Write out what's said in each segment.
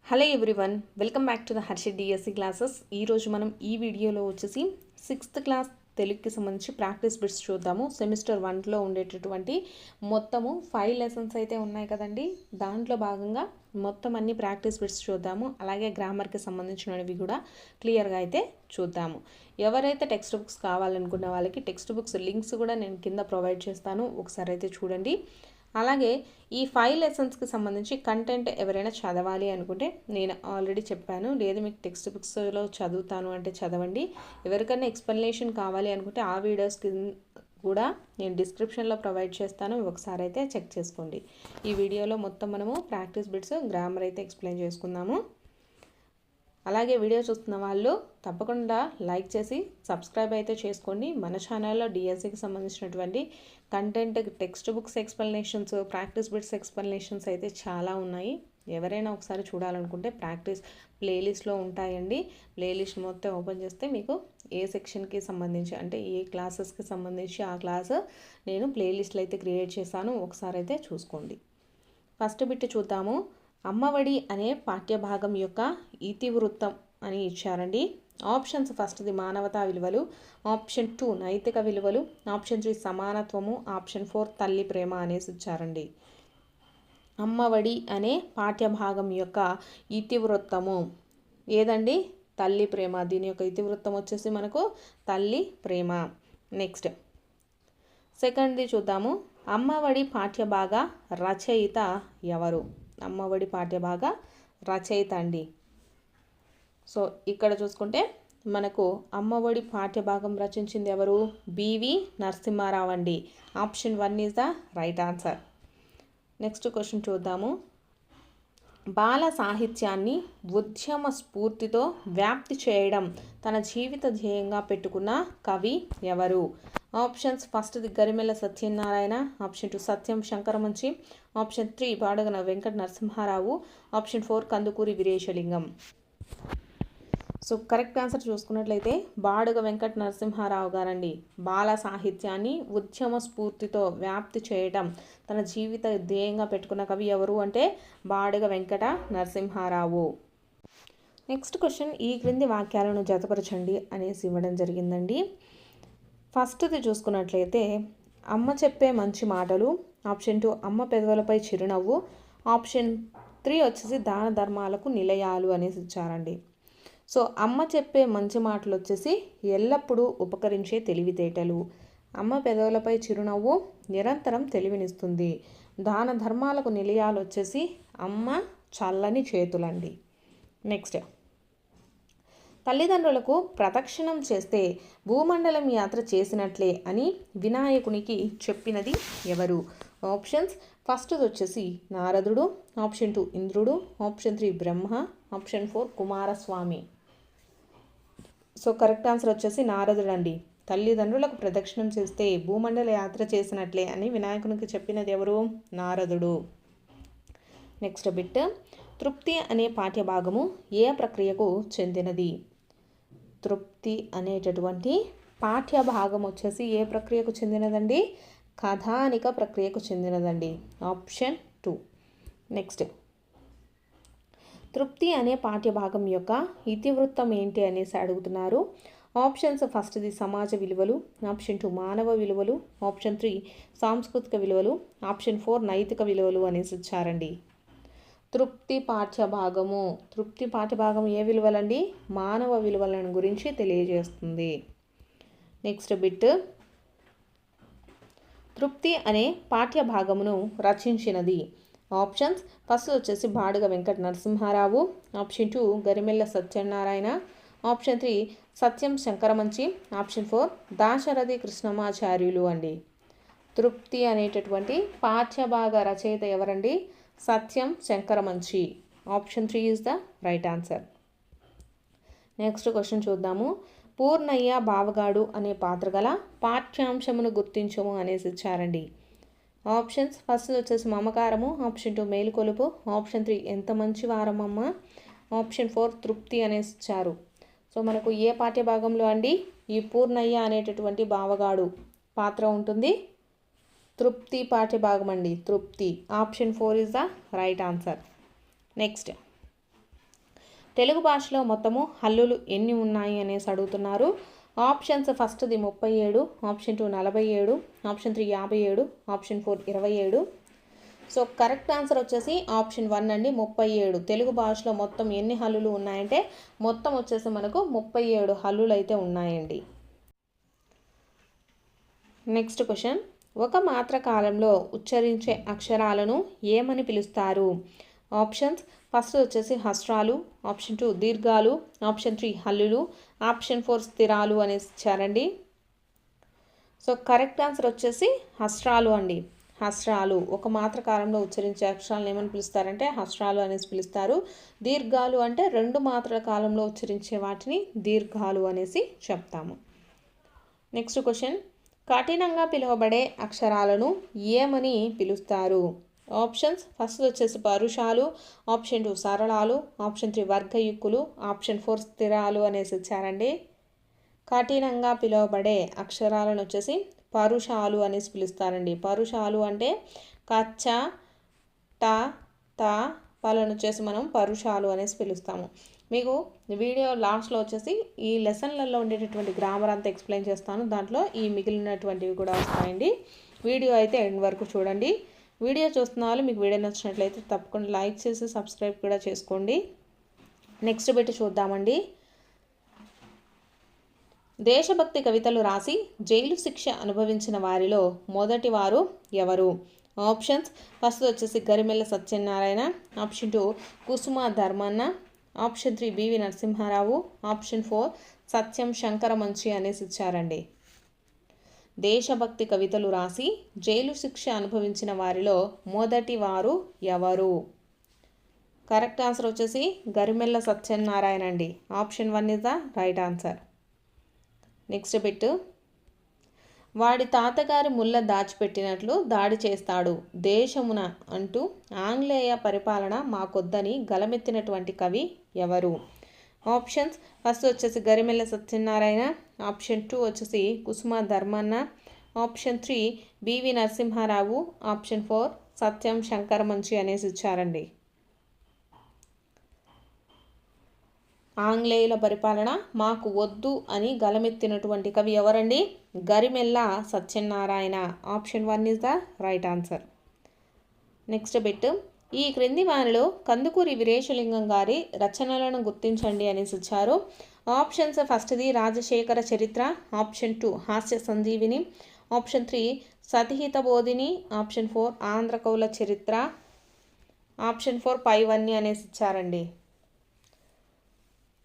Hello everyone, welcome back to the Harshit DSC classes. ఈరోజు మనం ఈ వీడియోలో వచ్చేసి 6th క్లాస్ తెలుగుకి సంబంధించి ప్రాక్టీస్ బిట్స్ చూద్దాము. సెమిస్టర్ 1లో ఉండేటటువంటి మొత్తము 5 లెసన్స్ అయితే ఉన్నాయి కదండి. దాంట్లో భాగంగా మొత్తం అన్ని ప్రాక్టీస్ బిట్స్ చూద్దాము. అలాగే గ్రామర్కి సంబంధించినవి కూడా క్లియర్గా అయితే చూద్దాము. ఎవరైతే టెక్స్ట్ బుక్స్ కావాలనుకున్న వాళ్ళకి టెక్స్ట్ బుక్స్ లింక్స్ కూడా నేను కింద ప్రొవైడ్ చేస్తాను, ఒకసారి అయితే చూడండి. అలాగే ఈ 5 లెసన్స్కి సంబంధించి కంటెంట్ ఎవరైనా చదవాలి అనుకుంటే నేను ఆల్రెడీ చెప్పాను, లేదు మీకు టెక్స్ట్ బుక్స్లో చదువుతాను అంటే చదవండి. ఎవరికైనా ఎక్స్ప్లెనేషన్ కావాలి అనుకుంటే ఆ వీడియోస్కి కూడా నేను డిస్క్రిప్షన్లో ప్రొవైడ్ చేస్తాను, ఒకసారి అయితే చెక్ చేసుకోండి. ఈ వీడియోలో మొత్తం మనము ప్రాక్టీస్ బిట్స్ గ్రామర్ అయితే ఎక్స్ప్లెయిన్ చేసుకుందాము. అలాగే వీడియో చూస్తున్న వాళ్ళు తప్పకుండా లైక్ చేసి సబ్స్క్రైబ్ అయితే చేసుకోండి. మన ఛానల్లో డిఎస్సికి సంబంధించినటువంటి content, text books explanations, practice bits explanations అయితే చాలా ఉన్నాయి. ఎవరైనా ఒకసారి చూడాలనుకుంటే ప్రాక్టీస్ ప్లేలిస్ట్లో ఉంటాయండి. ప్లేలిస్ట్ మొత్తం ఓపెన్ చేస్తే మీకు ఏ సెక్షన్కి సంబంధించి అంటే ఏ క్లాసెస్కి సంబంధించి ఆ క్లాస్ నేను ప్లేలిస్ట్లు అయితే క్రియేట్ చేశాను, ఒకసారి అయితే చూసుకోండి. ఫస్ట్ బిట్ చూద్దాము. అమ్మఒడి అనే పాఠ్యభాగం యొక్క ఇతివృత్తం అని ఇచ్చారండి. ఆప్షన్స్ ఫస్ట్ది మానవతా విలువలు, ఆప్షన్ 2 నైతిక విలువలు, ఆప్షన్ 3 సమానత్వము, ఆప్షన్ 4 తల్లి ప్రేమ అనేసి ఇచ్చారండి. అమ్మఒడి అనే పాఠ్యభాగం యొక్క ఇతివృత్తము ఏదండి? తల్లి ప్రేమ. దీని యొక్క ఇతివృత్తం వచ్చేసి మనకు తల్లి ప్రేమ. నెక్స్ట్ సెకండ్ది చూద్దాము. అమ్మఒడి పాఠ్యభాగ రచయిత ఎవరు? అమ్మఒడి పాఠ్యభాగ రచయిత అండి. సో ఇక్కడ చూసుకుంటే మనకు అమ్మఒడి పాఠ్యభాగం రచించింది ఎవరు? బివి నరసింహారావు అండి. Option 1 is the right answer. Next question చూద్దాము. బాల సాహిత్యాన్ని ఉద్యమ స్ఫూర్తితో వ్యాప్తి చేయడం తన జీవిత ధ్యేయంగా పెట్టుకున్న కవి ఎవరు? ఆప్షన్స్ ఫస్ట్ది Garimella Satyanarayana, option 2 Satyam Sankaramanchi, option 3 Badagana Venkata Narasimharao, option 4 Kandukuri Veeresalingam. So correct answer చూసుకున్నట్లయితే బాడుగ వెంకట నరసింహారావు గారండి. బాల సాహిత్యాన్ని ఉద్యమ స్ఫూర్తితో వ్యాప్తి చేయడం తన జీవిత ధ్యేయంగా పెట్టుకున్న కవి ఎవరు అంటే బాడుగ వెంకట నరసింహారావు. నెక్స్ట్ క్వశ్చన్, ఈ క్రింది వాక్యాలను జతపరచండి అనేసి ఇవ్వడం జరిగిందండి. ఫస్ట్ది చూసుకున్నట్లయితే అమ్మ చెప్పే మంచి మాటలు, ఆప్షన్ 2 అమ్మ పెదవులపై చిరునవ్వు, ఆప్షన్ 3 వచ్చేసి దాన ధర్మాలకు నిలయాలు అనేసి ఇచ్చారండి. సో అమ్మ చెప్పే మంచి మాటలు వచ్చేసి ఎల్లప్పుడూ ఉపకరించే తెలివితేటలు, అమ్మ పెదవులపై చిరునవ్వు నిరంతరం తెలివినిస్తుంది, దాన ధర్మాలకు నిలయాలు వచ్చేసి అమ్మ చల్లని చేతులండి. నెక్స్ట్ తల్లిదండ్రులకు ప్రదక్షిణం చేస్తే భూమండలం యాత్ర చేసినట్లే అని వినాయకునికి చెప్పినది ఎవరు? ఆప్షన్స్ ఫస్ట్ వచ్చేసి నారదుడు, ఆప్షన్ 2 ఇంద్రుడు, option 3 Brahma, option 4 Kumaraswamy. So correct answer వచ్చేసి నారదుడు అండి. తల్లిదండ్రులకు ప్రదక్షిణం చేస్తే భూమండల యాత్ర చేసినట్లే అని వినాయకునికి చెప్పినది ఎవరు? నారదుడు. నెక్స్ట్ బిట్, తృప్తి అనే పాఠ్యభాగము ఏ ప్రక్రియకు చెందినది? తృప్తి అనేటటువంటి పాఠ్యభాగం వచ్చేసి ఏ ప్రక్రియకు చెందినదండి? కథానిక ప్రక్రియకు చెందినదండి. ఆప్షన్ 2. నెక్స్ట్ తృప్తి అనే పాఠ్యభాగం యొక్క ఇతివృత్తం ఏంటి అనేసి అడుగుతున్నారు. ఆప్షన్స్ ఫస్ట్ది సమాజ విలువలు, ఆప్షన్ 2 మానవ విలువలు, ఆప్షన్ 3 సాంస్కృతిక విలువలు, ఆప్షన్ 4 నైతిక విలువలు అనేసి ఇచ్చారండి. తృప్తి పాఠ్యభాగం ఏ విలువలండి? మానవ విలువలను గురించి తెలియజేస్తుంది. నెక్స్ట్ బిట్, తృప్తి అనే పాఠ్యభాగమును రచించినది. ఆప్షన్స్ ఫస్ట్ వచ్చేసి Baduga Venkata Narasimharao, option 2 Garimella Satyanarayana, option 3 Satyam Sankaramanchi, option 4 Dasarathi Krishnamacharyulu అండి. తృప్తి అనేటటువంటి పాఠ్యభాగ రచయిత ఎవరండి? Satyam Sankaramanchi. Option 3 is the right answer. Next question చూద్దాము. పూర్ణయ్య బావగాడు అనే పాత్ర గల పాఠ్యాంశమును గుర్తించము అనేసి ఇచ్చారండి. ఆప్షన్స్ ఫస్ట్ వచ్చేసి మమకారము, ఆప్షన్ 2 మేలుకొలుపు, ఆప్షన్ 3 ఎంత మంచి వారమమ్మ, ఆప్షన్ 4 తృప్తి అనేసి ఇచ్చారు. సో మనకు ఏ పాఠ్యభాగంలో అండి ఈ పూర్ణయ్య అనేటటువంటి బావగాడు పాత్ర ఉంటుంది? తృప్తి పాఠ్యభాగం అండి. తృప్తి. Option 4 is the right answer. Next Telugu భాషలో మొత్తము హల్లులు ఎన్ని ఉన్నాయి అనేసి అడుగుతున్నారు. ఆప్షన్స్ ఫస్ట్ది 37, option 2 47, option 3 57, option 4 27. So correct answer వచ్చేసి ఆప్షన్ 1 అండి, 37. తెలుగు భాషలో మొత్తం ఎన్ని హల్లులు ఉన్నాయంటే మొత్తం వచ్చేసి మనకు 37 హల్లులు అయితే ఉన్నాయండి. నెక్స్ట్ క్వశ్చన్, ఒక మాత్ర కాలంలో ఉచ్చరించే అక్షరాలను ఏమని పిలుస్తారు? ఆప్షన్స్ ఫస్ట్ వచ్చేసి హస్రాలు, ఆప్షన్ 2 దీర్ఘాలు, ఆప్షన్ 3 హల్లులు, ఆప్షన్ 4 స్థిరాలు అనేసి ఇచ్చారండి. సో కరెక్ట్ ఆన్సర్ వచ్చేసి హస్రాలు అండి. హస్రాలు ఒక మాత్ర కాలంలో ఉచ్చరించే అక్షరాలను ఏమని పిలుస్తారంటే హస్రాలు అనేసి పిలుస్తారు. దీర్ఘాలు అంటే 2 మాత్రల కాలంలో ఉచ్చరించే వాటిని దీర్ఘాలు అనేసి చెప్తాము. నెక్స్ట్ క్వశ్చన్, కఠినంగా పిలువబడే అక్షరాలను ఏమని పిలుస్తారు? ఆప్షన్స్ ఫస్ట్ వచ్చేసి పరుషాలు, ఆప్షన్ 2 సరళాలు, ఆప్షన్ 3 వర్గయుక్కులు, ఆప్షన్ 4 స్థిరాలు అనేసి ఇచ్చారండి. కఠినంగా పిలువబడే అక్షరాలను వచ్చేసి పరుషాలు అనేసి పిలుస్తారండి. పరుషాలు అంటే కచ్చ, ట, త, పలను వచ్చేసి మనం పరుషాలు అనేసి పిలుస్తాము. మీకు వీడియో లాస్ట్లో వచ్చేసి ఈ లెసన్లలో ఉండేటటువంటి గ్రామర్ అంతా ఎక్స్ప్లెయిన్ చేస్తాను. దాంట్లో ఈ మిగిలినటువంటివి కూడా వస్తాయండి. వీడియో అయితే ఎండ్ వరకు చూడండి. వీడియో చూస్తున్న వాళ్ళు మీకు వీడియో నచ్చినట్లయితే తప్పకుండా లైక్ చేసి సబ్స్క్రైబ్ కూడా చేసుకోండి. నెక్స్ట్ పెట్టి చూద్దామండి. దేశభక్తి కవితలు రాసి జైలు శిక్ష అనుభవించిన వారిలో మొదటి వారు ఎవరు? ఆప్షన్స్ ఫస్ట్ వచ్చేసి Garimella Satyanarayana, option 2 Kusuma Dharmanna, option 3 BV Narasimharao, option 4 Satyam Sankaramanchi అనేసి ఇచ్చారండి. దేశభక్తి కవితలు రాసి జైలు శిక్ష అనుభవించిన వారిలో మొదటి వారు ఎవరు? కరెక్ట్ ఆన్సర్ వచ్చేసి గరిమెల్ల సత్యనారాయణ అండి. Option 1 is the right answer. Next bit, వాడి తాతగారి ముళ్ళ దాచిపెట్టినట్లు దాడి చేస్తాడు దేశమున అంటూ ఆంగ్లేయ పరిపాలన మాకొద్దని గలమెత్తినటువంటి కవి ఎవరు? ఆప్షన్స్ ఫస్ట్ వచ్చేసి గరిమెల్ల సత్యనారాయణ, ఆప్షన్ 2 వచ్చేసి Kusuma Dharmanna, option 3 BV Narasimharao, option 4 Satyam Sankaramanchi అనేసి ఇచ్చారండి. ఆంగ్లేయుల పరిపాలన మాకు వద్దు అని గలమెత్తినటువంటి కవి ఎవరండి? Garimella Satyanarayana. Option 1 is the right answer. Next bit, ఈ క్రింది వారిలో కందుకూరి వీరేశలింగం గారి రచనలను గుర్తించండి అనేసి ఇచ్చారు. ఆప్షన్స్ ఫస్ట్ది రాజశేఖర చరిత్ర, ఆప్షన్ 2 హాస్య సంజీవిని, ఆప్షన్ 3 సతిహిత బోధిని, ఆప్షన్ 4 ఆంధ్రకౌల చరిత్ర, ఆప్షన్ 4 పైవన్నీ అనేసి ఇచ్చారండి.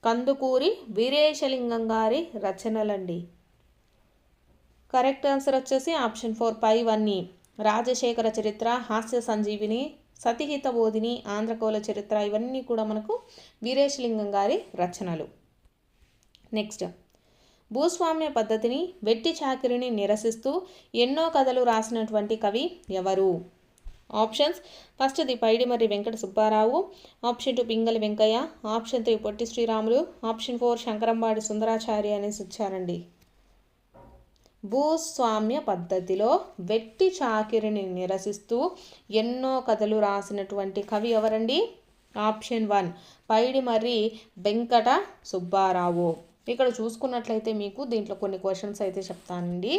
కందుకూరి వీరేశలింగం గారి రచనలండి. కరెక్ట్ ఆన్సర్ వచ్చేసి ఆప్షన్ 4 పైవన్నీ. రాజశేఖర చరిత్ర, హాస్య సంజీవిని, సతిహిత బోధిని, ఆంధ్రకౌల చరిత్ర ఇవన్నీ కూడా మనకు వీరేశలింగం గారి రచనలు. నెక్స్ట్, భూస్వామ్య పద్ధతిని వెట్టి చాకిరిని నిరసిస్తూ ఎన్నో కథలు రాసినటువంటి కవి ఎవరు? ఆప్షన్స్ ఫస్ట్ది Paidimarri Venkata Subbarao, option 2 Pingali Venkaiah, option 3 Potti Sriramulu, option 4 Sankarambadi Sundarachari అనేసి ఇచ్చారండి. భూస్వామ్య పద్ధతిలో వెట్టి చాకిరిని నిరసిస్తూ ఎన్నో కథలు రాసినటువంటి కవి ఎవరండి? ఆప్షన్ 1 పైడిమర్రి వెంకట సుబ్బారావు. ఇక్కడ చూసుకున్నట్లయితే మీకు దీంట్లో కొన్ని క్వశ్చన్స్ అయితే చెప్తానండి.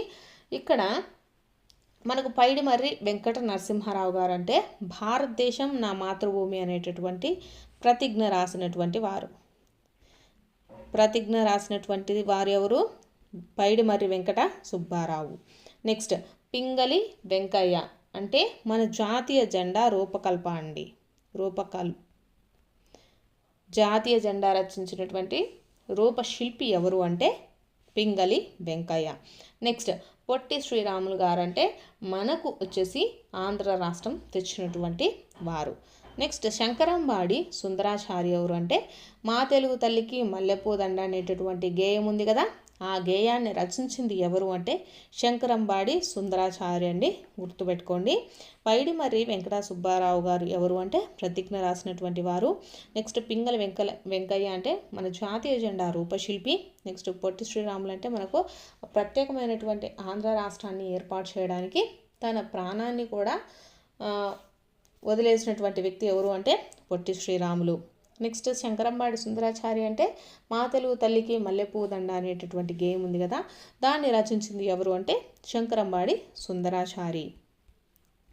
ఇక్కడ మనకు పైడిమర్రి వెంకట నరసింహారావు గారు అంటే భారతదేశం నా మాతృభూమి అనేటటువంటి ప్రతిజ్ఞ రాసినటువంటి వారు. ప్రతిజ్ఞ రాసినటువంటి వారు ఎవరు? పైడిమర్రి వెంకట సుబ్బారావు. నెక్స్ట్, పింగళి వెంకయ్య అంటే మన జాతీయ జెండా జాతీయ జెండా రచించినటువంటి రూపశిల్పి ఎవరు అంటే పింగళి వెంకయ్య. నెక్స్ట్, పొట్టి శ్రీరాములు గారు అంటే మనకు వచ్చేసి ఆంధ్ర రాష్ట్రం తెచ్చినటువంటి వారు. నెక్స్ట్, శంకరంబాడి సుందరాచారి ఎవరు అంటే మా తెలుగు తల్లికి మల్లెపూ దండ అనేటటువంటి గేయం ఉంది కదా, ఆ గేయాన్ని రచించింది ఎవరు అంటే శంకరంబాడి సుందరాచారి అండి, గుర్తుపెట్టుకోండి. పైడిమర్రి వెంకట సుబ్బారావు గారు ఎవరు అంటే ప్రతిజ్ఞ రాసినటువంటి వారు. నెక్స్ట్, పింగళి వెంకయ్య అంటే మన జాతీయ జెండా రూపశిల్పి. నెక్స్ట్, పొట్టి శ్రీరాములు అంటే మనకు ప్రత్యేకమైనటువంటి ఆంధ్ర రాష్ట్రాన్ని ఏర్పాటు చేయడానికి తన ప్రాణాన్ని కూడా వదిలేసినటువంటి వ్యక్తి ఎవరు అంటే పొట్టి శ్రీరాములు. నెక్స్ట్ శంకరంబాడి సుందరాచారి అంటే మా తెలుగు తల్లికి మల్లెపూ దండ అనేటటువంటి గేమ్ ఉంది కదా, దాన్ని రచించింది ఎవరు అంటే శంకరంబాడి సుందరాచారి.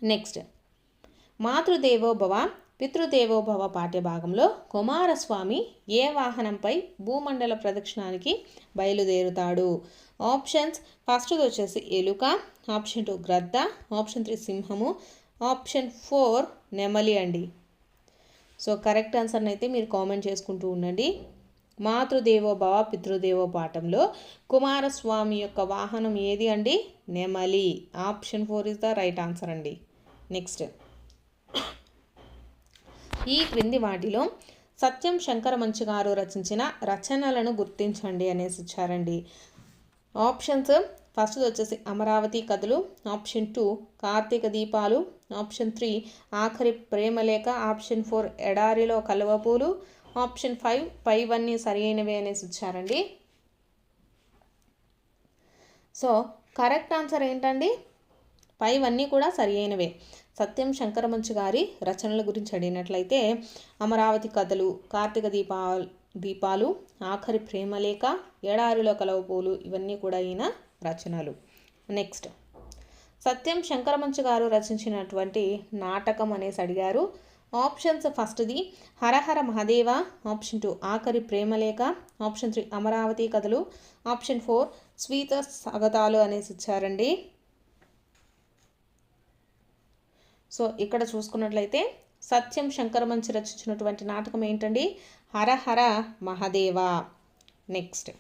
నెక్స్ట్ మాతృదేవోభవ పితృదేవోభవ పాఠ్యభాగంలో కుమారస్వామి ఏ వాహనంపై భూమండల ప్రదక్షిణానికి బయలుదేరుతాడు? ఆప్షన్స్ ఫస్ట్ది వచ్చేసి ఎలుక, ఆప్షన్ 2 గ్రద్ద, ఆప్షన్ 3 సింహము, ఆప్షన్ 4 నెమలి అండి. సో కరెక్ట్ ఆన్సర్ని అయితే మీరు కామెంట్ చేసుకుంటూ ఉండండి. మాతృదేవోభవ పితృదేవో పాఠంలో కుమారస్వామి యొక్క వాహనం ఏది అండి? నెమలి. Option 4 is the right answer అండి. నెక్స్ట్ ఈ క్రింది వాటిలో సత్యం శంకరమంచి గారు రచించిన రచనలను గుర్తించండి అనేసి ఇచ్చారండి. ఆప్షన్స్ ఫస్ట్ వచ్చేసి అమరావతి కథలు, ఆప్షన్ 2 కార్తీక దీపాలు, ఆప్షన్ 3 ఆఖరి ప్రేమలేఖ, ఆప్షన్ 4 ఎడారిలో కలువపూలు, ఆప్షన్ 5 పైవన్నీ సరైనవే అనేసి ఇచ్చారండి. సో కరెక్ట్ ఆన్సర్ ఏంటండి? పైవన్నీ కూడా సరి అయినవే. సత్యం శంకరమంచి గారి రచనల గురించి అడిగినట్లయితే అమరావతి కథలు, కార్తీక దీపాలు, ఆఖరి ప్రేమలేఖ, ఎడారిలో కలవపూలు ఇవన్నీ కూడా ఈయన రచనలు. నెక్స్ట్ సత్యం శంకరమంచి గారు రచించినటువంటి నాటకం అనేసి అడిగారు. ఆప్షన్స్ ఫస్ట్ది హరహర మహదేవ, ఆప్షన్ 2 ఆఖరి ప్రేమలేఖ, ఆప్షన్ 3 అమరావతి కథలు, ఆప్షన్ 4 స్వీత స్వాగతాలు అనేసి ఇచ్చారండి. సో ఇక్కడ చూసుకున్నట్లయితే సత్యం శంకరమంచి రచించినటువంటి నాటకం ఏంటండి? హరహర మహదేవ. నెక్స్ట్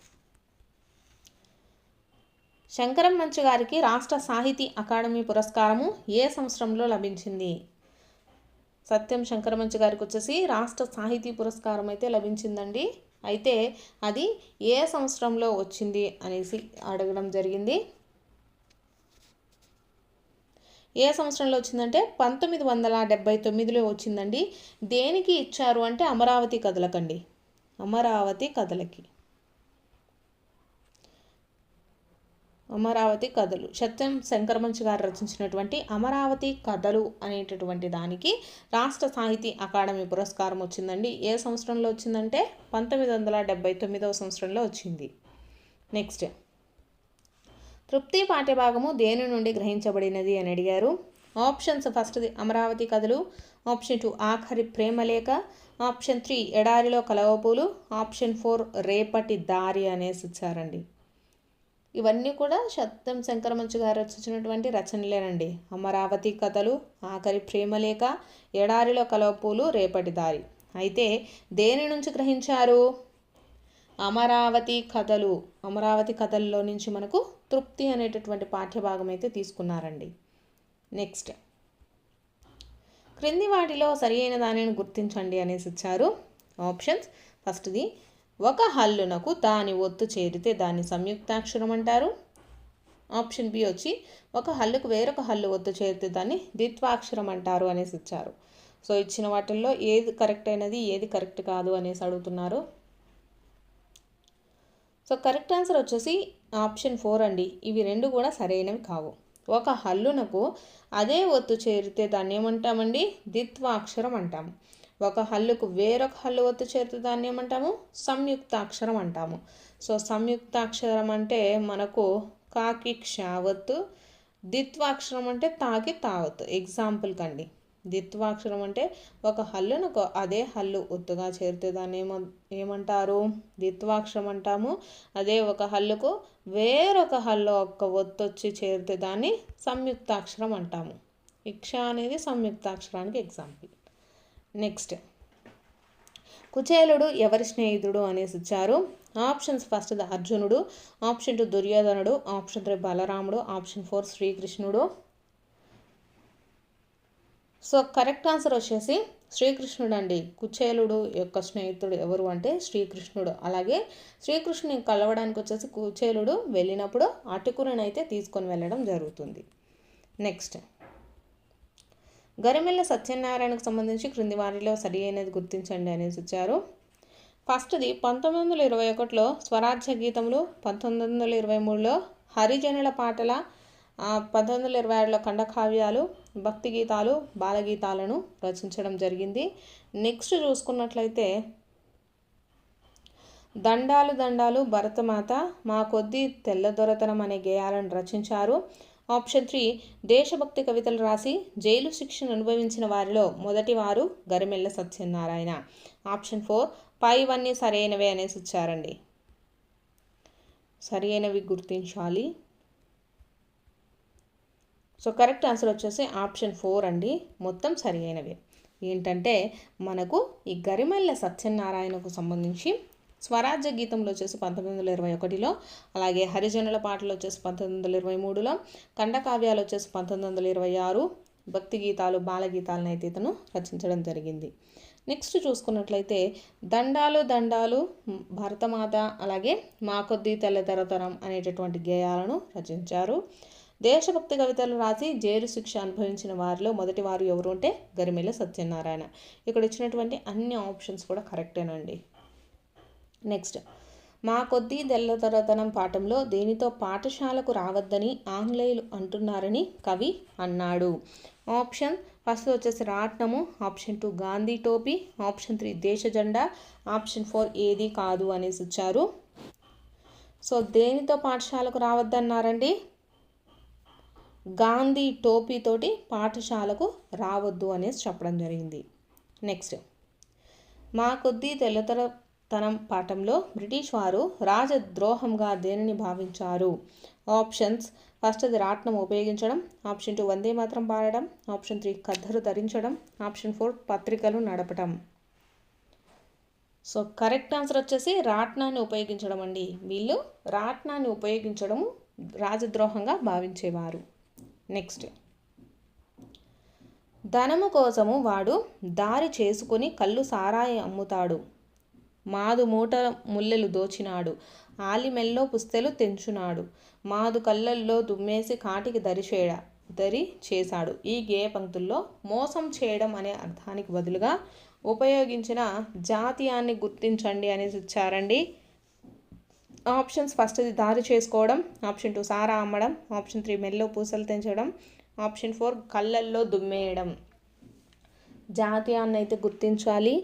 శంకరమంచి గారికి రాష్ట్ర సాహితీ అకాడమీ పురస్కారము ఏ సంవత్సరంలో లభించింది? సత్యం శంకరమంచి గారికి వచ్చేసి రాష్ట్ర సాహితీ పురస్కారం అయితే లభించిందండి. అయితే అది ఏ సంవత్సరంలో వచ్చింది అనేసి అడగడం జరిగింది. ఏ సంవత్సరంలో వచ్చిందంటే 1979లో వచ్చిందండి. దేనికి ఇచ్చారు అంటే అమరావతి కథలకండి. అమరావతి కథలు సత్యం శంకరమంచి గారు రచించినటువంటి అమరావతి కథలు అనేటటువంటి దానికి రాష్ట్ర సాహితీ అకాడమీ పురస్కారం వచ్చిందండి. ఏ సంవత్సరంలో వచ్చిందంటే 1979వ సంవత్సరంలో వచ్చింది. నెక్స్ట్ తృప్తి పాఠ్యభాగము దేని నుండి గ్రహించబడినది అని అడిగారు. ఆప్షన్స్ ఫస్ట్ది అమరావతి కథలు, ఆప్షన్ 2 ఆఖరి ప్రేమలేఖ, ఆప్షన్ 3 ఎడారిలో కలవపూలు, ఆప్షన్ 4 రేపటి దారి అనేసి ఇచ్చారండి. ఇవన్నీ కూడా సత్యం శంకరమంచి గారు రచించినటువంటి రచనలేనండి. అమరావతి కథలు, ఆఖరి ప్రేమలేఖ, ఎడారిలో కలవపూలు, రేపటి దారి. అయితే దేని నుంచి గ్రహించారు? అమరావతి కథల్లో నుంచి మనకు తృప్తి అనేటటువంటి పాఠ్యభాగం అయితే తీసుకున్నారండి. నెక్స్ట్ క్రింది వాటిలో సరి అయిన దానిని గుర్తించండి అనేసి ఇచ్చారు. ఆప్షన్స్ ఫస్ట్ది ఒక హల్లునకు దాని ఒత్తు చేరితే దాన్ని సంయుక్తాక్షరం అంటారు. ఆప్షన్ బి వచ్చి ఒక హల్లుకు వేరొక హల్లు ఒత్తు చేరితే దాన్ని ద్విత్వాక్షరం అంటారు అనేసి ఇచ్చారు. సో ఇచ్చిన వాటిల్లో ఏది కరెక్ట్ అయినది, ఏది కరెక్ట్ కాదు అనేసి అడుగుతున్నారు. సో కరెక్ట్ ఆన్సర్ వచ్చేసి ఆప్షన్ 4 అండి. ఇవి రెండు కూడా సరైనవి కావు. ఒక హల్లునకు అదే ఒత్తు చేరితే దాన్ని ఏమంటామండి? ద్విత్వాక్షరం అంటాము. ఒక హల్లుకు వేరొక హల్లు ఒత్తు చేరితే దాన్ని ఏమంటాము? సంయుక్తాక్షరం అంటాము. సో సంయుక్తాక్షరం అంటే మనకు కాకి క్షావత్తు, ద్విత్వాక్షరం అంటే తాకి తావత్తు. ఎగ్జాంపుల్ కండి, ద్విత్వాక్షరం అంటే ఒక హల్లునకు అదే హల్లు ఒత్తుగా చేరితే దాన్ని ఏమంటారు? ద్విత్వాక్షరం అంటాము. అదే ఒక హల్లుకు వేరొక హల్లు ఒక్క ఒత్తు వచ్చి చేరితే దాన్ని సంయుక్తాక్షరం అంటాము. ఇక్ష అనేది సంయుక్తాక్షరానికి ఎగ్జాంపుల్. నెక్స్ట్ కుచేలుడు ఎవరి స్నేహితుడు అనేసి ఇచ్చారు. ఆప్షన్స్ ఫస్ట్ అర్జునుడు, ఆప్షన్ 2 దుర్యోధనుడు, ఆప్షన్ 3 బలరాముడు, ఆప్షన్ 4 శ్రీకృష్ణుడు. సో కరెక్ట్ ఆన్సర్ వచ్చేసి శ్రీకృష్ణుడు అండి. కుచేలుడు యొక్క స్నేహితుడు ఎవరు అంటే శ్రీకృష్ణుడు. అలాగే శ్రీకృష్ణుని కలవడానికి వచ్చేసి కుచేలుడు వెళ్ళినప్పుడు అటుకులను అయితే తీసుకొని వెళ్ళడం జరుగుతుంది. నెక్స్ట్ గరిమెల్ల సత్యనారాయణకు సంబంధించి క్రింది వారిలో సరి అయినది గుర్తించండి అనేసి ఇచ్చారు. ఫస్ట్ది 1921లో స్వరాజ్య గీతములు, 1923లో హరిజనుల పాటల, 1926లో ఖండకావ్యాలు, భక్తి గీతాలు, బాలగీతాలను రచించడం జరిగింది. నెక్స్ట్ చూసుకున్నట్లయితే దండాలు దండాలు భరతమాత, మా కొద్దీ తెల్లదొరతనం అనే గేయాలను రచించారు. ఆప్షన్ 3 దేశభక్తి కవితలు రాసి జైలు శిక్షను అనుభవించిన వారిలో మొదటివారు గరిమెళ్ళ సత్యనారాయణ. ఆప్షన్ 4 పైవన్నీ సరైనవే అనేసి ఇచ్చారండి. సరి అయినవి గుర్తించాలి. సో కరెక్ట్ ఆన్సర్ వచ్చేసి ఆప్షన్ 4 అండి. మొత్తం సరి అయినవి ఏంటంటే మనకు ఈ గరిమెళ్ళ సత్యనారాయణకు సంబంధించి స్వరాజ్య గీతంలో వచ్చేసి 1921లో, అలాగే హరిజనుల పాటలు వచ్చేసి 1923లో, ఖండకావ్యాలు వచ్చేసి 1926, భక్తి గీతాలు బాలగీతాలను అయితే ఇతను రచించడం జరిగింది. నెక్స్ట్ చూసుకున్నట్లయితే దండాలు దండాలు భరతమాత, అలాగే మా కొద్దీ తెల్లదొరతనం అనేటటువంటి గేయాలను రచించారు. దేశభక్తి కవితలు రాసి జైలు శిక్ష అనుభవించిన వారిలో మొదటి వారు ఎవరు అంటే గరిమెళ్ళ సత్యనారాయణ. ఇక్కడ ఇచ్చినటువంటి అన్ని ఆప్షన్స్ కూడా కరెక్టేనండి. నెక్స్ట్ మా కొద్దీ తెల్లదొరతనం పాఠంలో దేనితో పాఠశాలకు రావద్దని ఆంగ్లేయులు అంటున్నారని కవి అన్నాడు. ఆప్షన్ ఫస్ట్ వచ్చేసి రాట్నము, ఆప్షన్ 2 గాంధీ టోపీ, ఆప్షన్ 3 దేశ జెండా, ఆప్షన్ 4 ఏది కాదు అనేసి ఇచ్చారు. సో దేనితో పాఠశాలకు రావద్దన్నారండి? గాంధీ టోపీతోటి పాఠశాలకు రావద్దు అనేసి చెప్పడం జరిగింది. నెక్స్ట్ మా కొద్దీ తెల్లదొరతనం పాఠంలో బ్రిటిష్ వారు రాజద్రోహంగా దేనిని భావించారు? ఆప్షన్స్ ఫస్ట్ అది రాట్నం ఉపయోగించడం, ఆప్షన్ 2 వందే మాత్రం పాడడం, ఆప్షన్ 3 ఖద్దరు ధరించడం, ఆప్షన్ 4 పత్రికలు నడపడం. సో కరెక్ట్ ఆన్సర్ వచ్చేసి రాట్నాన్ని ఉపయోగించడం అండి. వీళ్ళు రాట్నాన్ని ఉపయోగించడము రాజద్రోహంగా భావించేవారు. నెక్స్ట్ ధనము కోసము వాడు దారి చేసుకుని కళ్ళు సారాయి అమ్ముతాడు, మాదు మూట ముల్లెలు దోచినాడు, ఆలిమెల్లో పుస్తెలు తెంచునాడు, మాదు కళ్ళల్లో దుమ్మేసి కాటికి దరి చేశాడు. ఈ గేయ పంక్తుల్లో మోసం చేయడం అనే అర్థానికి బదులుగా ఉపయోగించిన జాతీయాన్ని గుర్తించండి అనేసి ఇచ్చారండి. ఆప్షన్స్ ఫస్ట్ దారి చేసుకోవడం, ఆప్షన్ 2 సారా అమ్మడం, ఆప్షన్ 3 మెల్లో పూసలు తెంచడం, ఆప్షన్ 4 కళ్ళల్లో దుమ్మేయడం. జాతీయాన్ని అయితే గుర్తించాలి.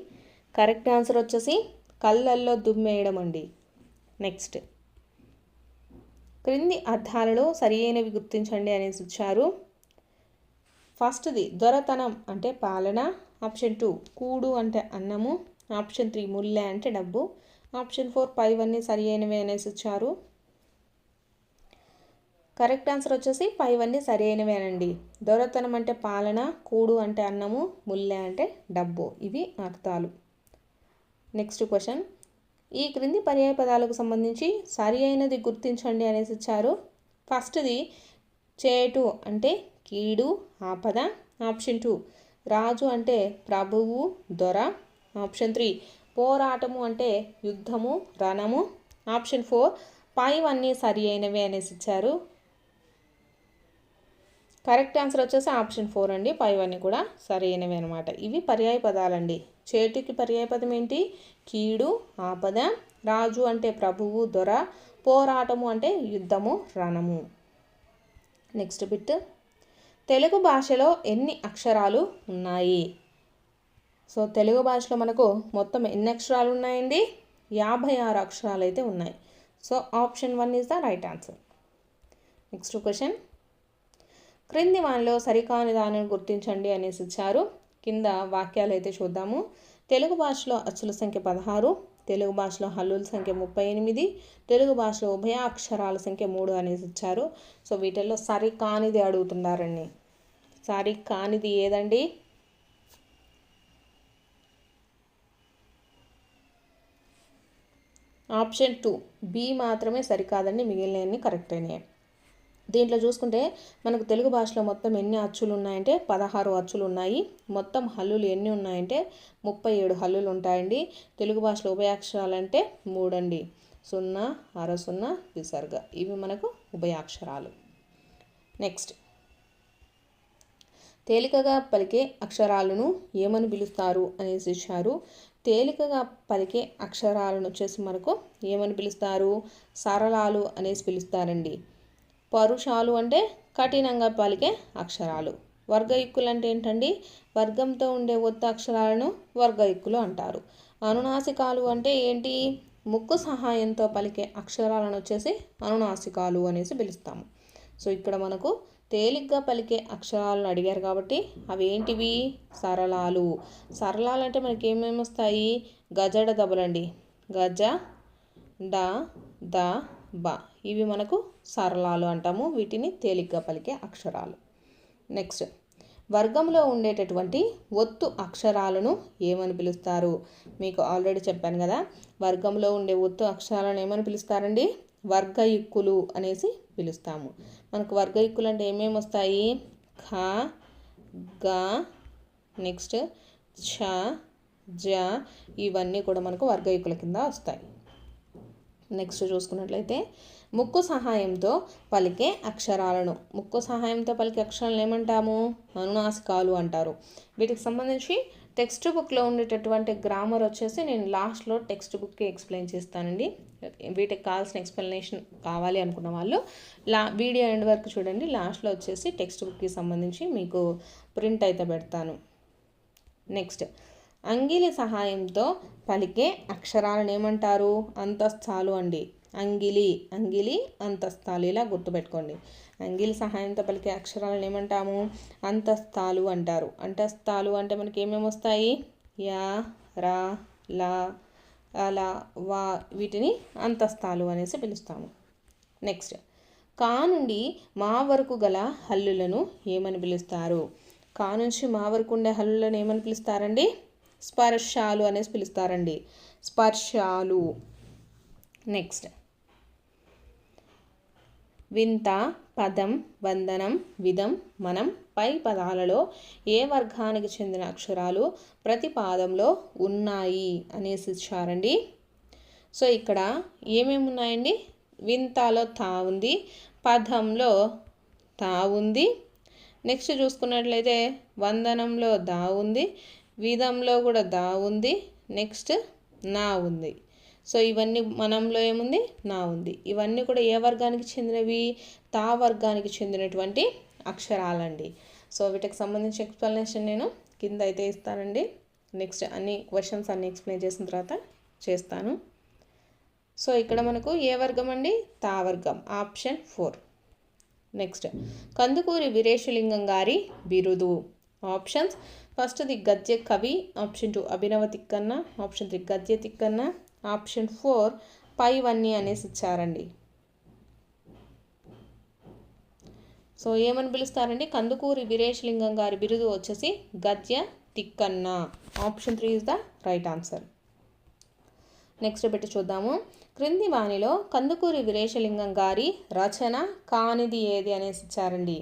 కరెక్ట్ ఆన్సర్ వచ్చేసి కళ్ళల్లో దుమ్మేయడం అండి. నెక్స్ట్ క్రింది అర్థాలలో సరి అయినవి గుర్తించండి అనేసి ఇచ్చారు. ఫస్ట్ది దొరతనం అంటే పాలన, ఆప్షన్ 2 కూడు అంటే అన్నము, ఆప్షన్ 3 ముల్లె అంటే డబ్బు, ఆప్షన్ 4 పైవన్నీ సరి అయినవి అనేసి ఇచ్చారు. కరెక్ట్ ఆన్సర్ వచ్చేసి పైవన్నీ సరి అయినవేనండి. దొరతనం అంటే పాలన, కూడు అంటే అన్నము, ముల్లె అంటే డబ్బు. ఇవి అర్థాలు. నెక్స్ట్ క్వశ్చన్ ఈ క్రింది పర్యాయ పదాలకు సంబంధించి సరి అయినది గుర్తించండి అనేసి ఇచ్చారు. ఫస్ట్ది చేటు అంటే కీడు, ఆపద, ఆప్షన్ 2 రాజు అంటే ప్రభువు, దొర, ఆప్షన్ 3 పోరాటము అంటే యుద్ధము, రణము, ఆప్షన్ 4 పైవన్నీ సరి అయినవి అనేసి ఇచ్చారు. కరెక్ట్ ఆన్సర్ వచ్చేసి ఆప్షన్ 4 అండి. పైవన్నీ కూడా సరి అయినవి అనమాట. ఇవి పర్యాయ పదాలండి. చేటుకి పర్యాయ పదం ఏంటి? కీడు, ఆపద, రాజు అంటే ప్రభువు, దొర, పోరాటము అంటే యుద్ధము, రణము. నెక్స్ట్ బిట్ తెలుగు భాషలో ఎన్ని అక్షరాలు ఉన్నాయి? సో తెలుగు భాషలో మనకు మొత్తం ఎన్ని అక్షరాలు ఉన్నాయండి? 56 అక్షరాలు అయితే ఉన్నాయి. So option 1 is the right answer. Next question క్రింది వానిలో సరికాని దానిని గుర్తించండి అనేసి ఇచ్చారు. కింద వాక్యాలు అయితే చూద్దాము. తెలుగు భాషలో అచ్చుల సంఖ్య 16, తెలుగు భాషలో హల్లుల సంఖ్య 38, తెలుగు భాషలో ఉభయ అక్షరాల సంఖ్య 3 అనేసి ఇచ్చారు. సో వీటిల్లో సరికానిది అడుగుతున్నారండి. సరికానిది ఏదండి? ఆప్షన్ 2 బి మాత్రమే సరికాదండి. మిగిలినవన్నీ కరెక్ట్ అయినాయి. దీంట్లో చూసుకుంటే మనకు తెలుగు భాషలో మొత్తం ఎన్ని అచ్చులు ఉన్నాయంటే 16 అచ్చులు ఉన్నాయి. మొత్తం హల్లులు ఎన్ని ఉన్నాయంటే 37 హల్లులు ఉంటాయండి. తెలుగు భాషలో ఉభయాక్షరాలు అంటే 3 అండి. 0, అర 0, విసర్గ. ఇవి మనకు ఉభయాక్షరాలు. నెక్స్ట్ తేలికగా పలికే అక్షరాలను ఏమని పిలుస్తారు అనేసి ఇచ్చారు. తేలికగా పలికే అక్షరాలను వచ్చేసి మనకు ఏమని పిలుస్తారు? సరళాలు అనేసి పిలుస్తారండి. పరుషాలు అంటే కఠినంగా పలికే అక్షరాలు. వర్గయుక్కులు అంటే ఏంటండి? వర్గంతో ఉండే ఒత్తు అక్షరాలను వర్గయుక్కులు అంటారు. అనునాసికాలు అంటే ఏంటి? ముక్కు సహాయంతో పలికే అక్షరాలను వచ్చేసి అనునాసికాలు అనేసి పిలుస్తాము. సో ఇక్కడ మనకు తేలిగ్గా పలికే అక్షరాలను అడిగారు కాబట్టి అవి ఏంటివి? సరళాలు. సరళాలు అంటే మనకి ఏమేమి వస్తాయి? గజడ దబలండి. గజ డ ద బ ఇవి మనకు సరళాలు అంటాము. వీటిని తేలిగ్గా పలికే అక్షరాలు. నెక్స్ట్, వర్గంలో ఉండేటటువంటి ఒత్తు అక్షరాలను ఏమని పిలుస్తారు? మీకు ఆల్రెడీ చెప్పాను కదా, వర్గంలో ఉండే ఒత్తు అక్షరాలను ఏమని పిలుస్తారండి? వర్గయుక్కులు అనేసి పిలుస్తాము. మనకు వర్గయుక్కులు అంటే ఏమేమి వస్తాయి? ఖ, గ, నెక్స్ట్ ఛ, జ ఇవన్నీ కూడా మనకు వర్గయుక్కుల కింద వస్తాయి. నెక్స్ట్ చూసుకున్నట్లయితే ముక్కు సహాయంతో పలికే అక్షరాలను, ముక్కు సహాయంతో పలికే అక్షరాలను ఏమంటాము? అనునాసికాలు అంటారు. వీటికి సంబంధించి టెక్స్ట్ బుక్లో ఉండేటటువంటి గ్రామర్ వచ్చేసి నేను లాస్ట్లో టెక్స్ట్ బుక్కి ఎక్స్ప్లెయిన్ చేస్తానండి. వీటికి కావాల్సిన ఎక్స్ప్లెనేషన్ కావాలి అనుకున్న వాళ్ళు వీడియో ఎండ్ వరకు చూడండి. లాస్ట్లో వచ్చేసి టెక్స్ట్ బుక్కి సంబంధించి మీకు ప్రింట్ అయితే పెడతాను. నెక్స్ట్, అంగిలి సహాయంతో పలికే అక్షరాలను ఏమంటారు? అంతస్థాలు అండి. అంగిలి, అంగిలి, అంతస్థాలు ఇలా గుర్తుపెట్టుకోండి. అంగిలి సహాయంతో పలికే అక్షరాలను ఏమంటాము? అంతస్థాలు అంటారు. అంతస్థాలు అంటే మనకి ఏమేమి వస్తాయి? యా, రా, లా, అలా, వా వీటిని అంతస్థాలు అనేసి పిలుస్తాము. నెక్స్ట్, కా నుండి మా వరకు గల హల్లులను ఏమని పిలుస్తారు? కా నుంచి మా వరకు ఉండే హల్లులను ఏమని పిలుస్తారండి? స్పర్శాలు అనేసి పిలుస్తారండి. స్పర్శాలు. నెక్స్ట్, వింత, పదం, వందనం, విధం, మనం పై పదాలలో ఏ వర్గానికి చెందిన అక్షరాలు ప్రతి పాదంలో ఉన్నాయి అనేసి ఇచ్చారండి. సో ఇక్కడ ఏమేమి ఉన్నాయండి? వింతలో తా ఉంది, పదంలో తా ఉంది, నెక్స్ట్ చూసుకున్నట్లయితే వందనంలో దా ఉంది, విధంలో కూడా దా ఉంది, నెక్స్ట్ నా ఉంది. సో ఇవన్నీ మనంలో ఏముంది? నా ఉంది. ఇవన్నీ కూడా ఏ వర్గానికి చెందినవి? తా వర్గానికి చెందినటువంటి అక్షరాలండి. సో వీటికి సంబంధించి ఎక్స్ప్లెనేషన్ నేను కింద అయితే ఇస్తానండి. నెక్స్ట్ అన్ని క్వశ్చన్స్ అన్ని ఎక్స్ప్లెయిన్ చేసిన తర్వాత చేస్తాను. సో ఇక్కడ మనకు ఏ వర్గం అండి? తా వర్గం, ఆప్షన్ 4. నెక్స్ట్, కందుకూరి వీరేశలింగం గారి బిరుదు. ఆప్షన్స్: ఫస్ట్ది గద్య కవి, ఆప్షన్ 2 అభినవ తిక్కన్న, ఆప్షన్ 3 గద్య తిక్కన్న, ఆప్షన్ 4 పైవన్నీ అనేసి ఇచ్చారండి. సో ఏమని పిలుస్తారండి? కందుకూరి వీరేశలింగం గారి బిరుదు వచ్చేసి గద్య Tikkana. Option 3 is the right answer. Next పెట్టి చూద్దాము. క్రింది వాణిలో కందుకూరి వీరేశలింగం గారి రచన కానిది ఏది అనేసి ఇచ్చారండి.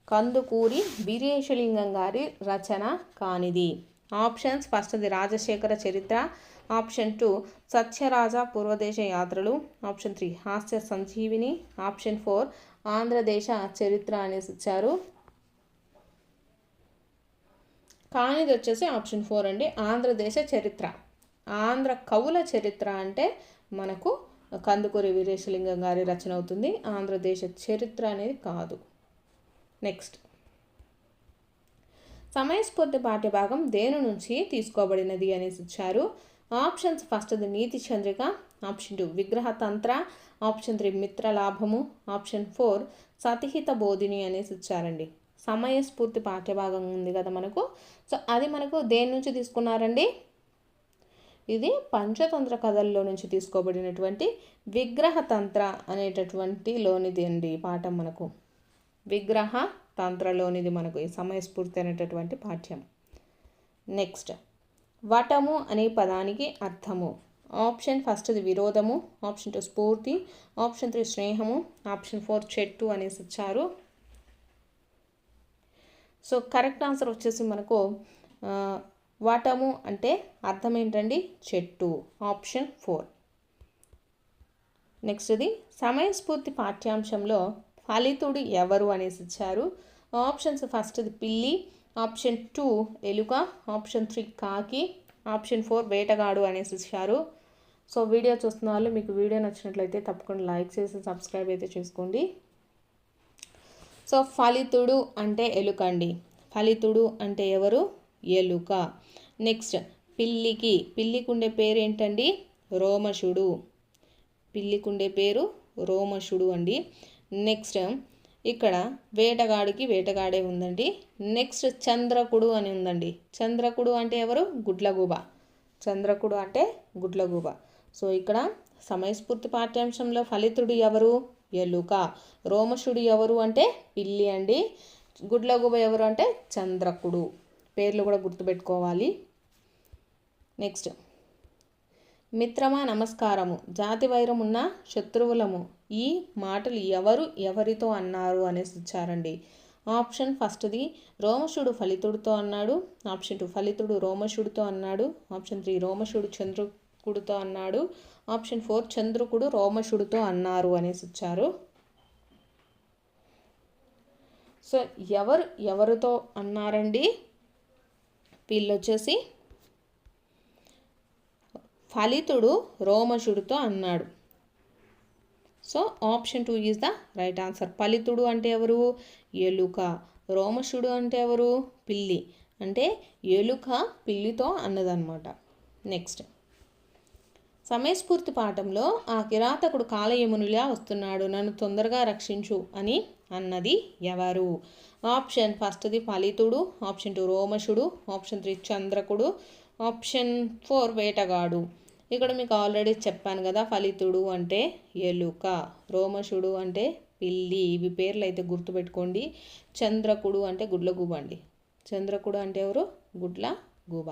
కందుకూరి వీరేశలింగం గారి రచన కానిది. ఆప్షన్స్: ఫస్ట్ది రాజశేఖర చరిత్ర, ఆప్షన్ 2 సత్యరాజ పూర్వదేశ యాత్రలు, ఆప్షన్ 3 హాస్య సంజీవిని, ఆప్షన్ 4 ఆంధ్రదేశ చరిత్ర అనేసి ఇచ్చారు. కానిది వచ్చేసి ఆప్షన్ 4 అండి, ఆంధ్రదేశ చరిత్ర. ఆంధ్ర కవుల చరిత్ర అంటే మనకు కందుకూరి వీరేశలింగం గారి రచన అవుతుంది. ఆంధ్రదేశ చరిత్ర అనేది కాదు. నెక్స్ట్, సమయస్ఫూర్తి పాఠ్యభాగం దేని నుంచి తీసుకోబడినది అనేసి ఇచ్చారు. ఆప్షన్స్: ఫస్ట్ది నీతి చంద్రిక, ఆప్షన్ 2 విగ్రహతంత్ర, ఆప్షన్ 3 మిత్రలాభము, ఆప్షన్ 4 సతిహిత బోధిని అనేసి ఇచ్చారండి. సమయస్ఫూర్తి పాఠ్యభాగం ఉంది కదా మనకు, సో అది మనకు దేని నుంచి తీసుకున్నారండి? ఇది పంచతంత్ర కథల్లో నుంచి తీసుకోబడినటువంటి విగ్రహతంత్ర అనేటటువంటి లోనిది అండి పాఠం. మనకు విగ్రహ తంత్రలోనిది మనకు ఈ సమయస్ఫూర్తి అనేటటువంటి పాఠ్యం. నెక్స్ట్, వటము అనే పదానికి అర్థము. ఆప్షన్ ఫస్ట్ది విరోధము, ఆప్షన్ 2 స్ఫూర్తి, ఆప్షన్ 3 స్నేహము, ఆప్షన్ 4 చెట్టు అనేసి ఇచ్చారు. సో కరెక్ట్ ఆన్సర్ వచ్చేసి మనకు వటము అంటే అర్థం ఏంటండి? చెట్టు, ఆప్షన్ 4. నెక్స్ట్ది సమయస్ఫూర్తి పాఠ్యాంశంలో ఫలితుడు ఎవరు అనేసి ఇచ్చారు. ఆప్షన్స్: ఫస్ట్ది పిల్లి, ఆప్షన్ 2 ఎలుక, ఆప్షన్ 3 కాకి, ఆప్షన్ 4 వేటగాడు అనేసి ఇచ్చారు. సో వీడియో చూస్తున్న వాళ్ళు మీకు వీడియో నచ్చినట్లయితే తప్పకుండా లైక్ చేసి సబ్స్క్రైబ్ అయితే చేసుకోండి. సో ఫలితుడు అంటే ఎలుక అండి. ఫలితుడు అంటే ఎవరు? ఎలుక. నెక్స్ట్ పిల్లికి ఉండే పేరు ఏంటండి? రోమశుడు. పిల్లికి ఉండే పేరు రోమశుడు అండి. నెక్స్ట్ ఇక్కడ వేటగాడే ఉందండి. నెక్స్ట్ చంద్రకుడు అని ఉందండి. చంద్రకుడు అంటే ఎవరు? గుడ్లగూబ. చంద్రకుడు అంటే గుడ్లగూబ. సో ఇక్కడ సమయస్ఫూర్తి పాఠ్యాంశంలో ఫలితుడు ఎవరు? ఎలుక. రోమశుడు ఎవరు అంటే పిల్లి అండి. గుడ్లగూబ ఎవరు అంటే చంద్రకుడు. పేర్లు కూడా గుర్తుపెట్టుకోవాలి. నెక్స్ట్ మిత్రమా నమస్కారము, జాతి వైరం ఉన్న శత్రువులము, ఈ మాటలు ఎవరితో అన్నారు అనేసి ఇచ్చారండి. ఆప్షన్ ఫస్ట్ది రోమశుడు ఫలితుడితో అన్నాడు. ఆప్షన్ 2 ఫలితుడు రోమశుడితో అన్నాడు. ఆప్షన్ 3 రోమశుడు చంద్రకుడితో అన్నాడు. ఆప్షన్ 4 చంద్రకుడు రోమశుడితో అన్నారు అనేసి ఇచ్చారు. సో ఎవరితో అన్నారండి? వీళ్ళు వచ్చేసి ఫలితుడు రోమశుడితో అన్నాడు. So option 2 is the right answer. ఫలితుడు అంటే ఎవరు? ఎలుక. రోమశుడు అంటే ఎవరు? పిల్లి. అంటే ఎలుక పిల్లితో అన్నదన్నమాట. నెక్స్ట్ సమయస్ఫూర్తి పాఠంలో ఆ కిరాతకుడు కాలయమునిలా వస్తున్నాడు, నన్ను తొందరగా రక్షించు అని అన్నది ఎవరు? ఆప్షన్ ఫస్ట్ది ఫలితుడు. ఆప్షన్ 2 రోమశుడు. ఆప్షన్ 3 చంద్రకుడు. ఆప్షన్ 4 వేటగాడు. ఇక్కడ మీకు ఆల్రెడీ చెప్పాను కదా, ఫలితుడు అంటే ఎలుక, రోమశుడు అంటే పిల్లి. ఇవి పేర్లు అయితే గుర్తుపెట్టుకోండి. చంద్రకుడు అంటే గుడ్లగూబ అండి. చంద్రకుడు అంటే ఎవరు? గుడ్లగూబ.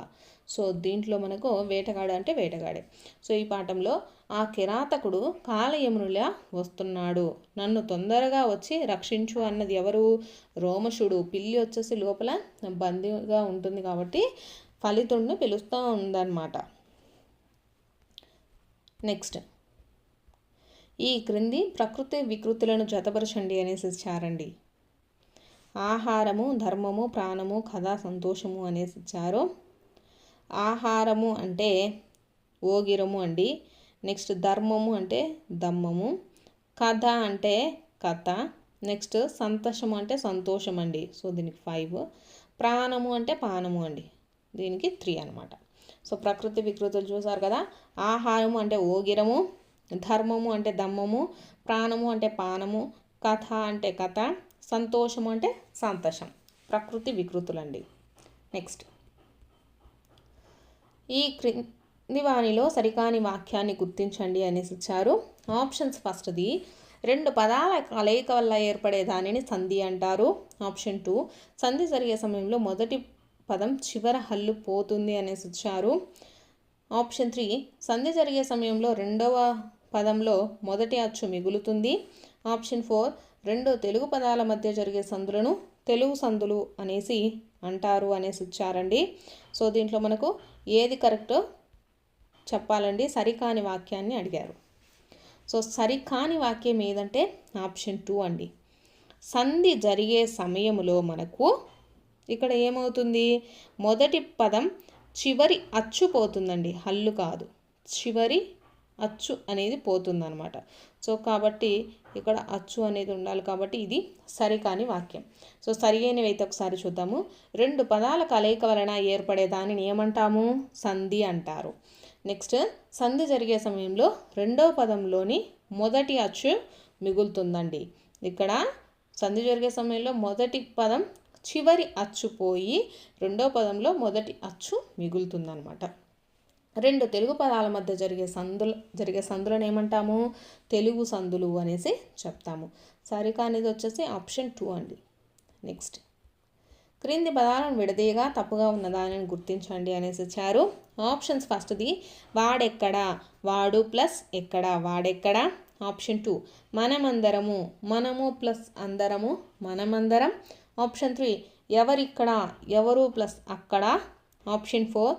సో దీంట్లో మనకు వేటగాడు అంటే వేటగాడే. సో ఈ పాఠంలో ఆ కిరాతకుడు కాలయమునులా వస్తున్నాడు, నన్ను తొందరగా వచ్చి రక్షించు అన్నది ఎవరు? రోమశుడు. పిల్లి వచ్చేసి లోపల బందీగా ఉంటుంది కాబట్టి ఫలితుడిని పిలుస్తూ ఉందన్నమాట. నెక్స్ట్ ఈ క్రింది ప్రకృతి వికృతులను జతపరచండి అనేసి ఇచ్చారండి. ఆహారము, ధర్మము, ప్రాణము, కథ, సంతోషము అనేసి ఇచ్చారు. ఆహారము అంటే ఓగిరము అండి. నెక్స్ట్ ధర్మము అంటే దమ్మము. కథ అంటే కథ. నెక్స్ట్ సంతోషము అంటే సంతోషం అండి. సో దీనికి 5. ప్రాణము అంటే పానము అండి. దీనికి 3 అనమాట. సో ప్రకృతి వికృతులు చూసారు కదా. ఆహారము అంటే ఓగిరము, ధర్మము అంటే దమ్మము, ప్రాణము అంటే పానము, కథ అంటే కథ, సంతోషము అంటే సంతోషం. ప్రకృతి వికృతులండి. నెక్స్ట్ ఈ క్రింది వానిలో సరికాని వాక్యాన్ని గుర్తించండి అనేసి ఇచ్చారు. ఆప్షన్స్ ఫస్ట్ది 2 పదాల కలయిక వల్ల ఏర్పడే దానిని సంధి అంటారు. ఆప్షన్ 2 సంధి జరిగే సమయంలో మొదటి పదం చివర హల్లు పోతుంది అనేసి ఇచ్చారు. ఆప్షన్ 3 సంధి జరిగే సమయంలో రెండవ పదంలో మొదటి అచ్చు మిగులుతుంది. ఆప్షన్ 4 2 తెలుగు పదాల మధ్య జరిగే సందులను తెలుగు సందులు అనేసి అంటారు అనేసి ఇచ్చారండి. సో దీంట్లో మనకు ఏది కరెక్టో చెప్పాలండి. సరికాని వాక్యాన్ని అడిగారు. సో సరికాని వాక్యం ఏదంటే ఆప్షన్ 2 అండి. సంధి జరిగే సమయంలో మనకు ఇక్కడ ఏమవుతుంది? మొదటి పదం చివరి అచ్చు పోతుందండి, హల్లు కాదు. చివరి అచ్చు అనేది పోతుందన్నమాట. సో కాబట్టి ఇక్కడ అచ్చు అనేది ఉండాలి కాబట్టి ఇది సరికాని వాక్యం. సో సరియైనవి అయితే ఒకసారి చూద్దాము. 2 పదాల కలయిక వలన ఏర్పడే దానిని ఏమంటాము? సంధి అంటారు. నెక్స్ట్ సంధి జరిగే సమయంలో రెండవ పదంలోని మొదటి అచ్చు మిగులుతుందండి. ఇక్కడ సంధి జరిగే సమయంలో మొదటి పదం చివరి అచ్చు పోయి రెండో పదంలో మొదటి అచ్చు మిగులుతుందన్నమాట. 2 తెలుగు పదాల మధ్య జరిగే సందులను ఏమంటాము? తెలుగు సందులు అనేసి చెప్తాము. సరికానిది వచ్చేసి ఆప్షన్ 2 అండి. నెక్స్ట్ క్రింది పదాలను విడదీయగా తప్పుగా ఉన్న దానిని గుర్తించండి అనేసి ఇచ్చారు. ఆప్షన్స్ ఫస్ట్ది వాడెక్కడ, వాడు ప్లస్ ఎక్కడ, వాడెక్కడ. ఆప్షన్ 2 మనమందరము, మనము ప్లస్ అందరము, మనమందరం. ఆప్షన్ 3 ఎవరిక్కడ, ఎవరు ప్లస్ అక్కడ. ఆప్షన్ 4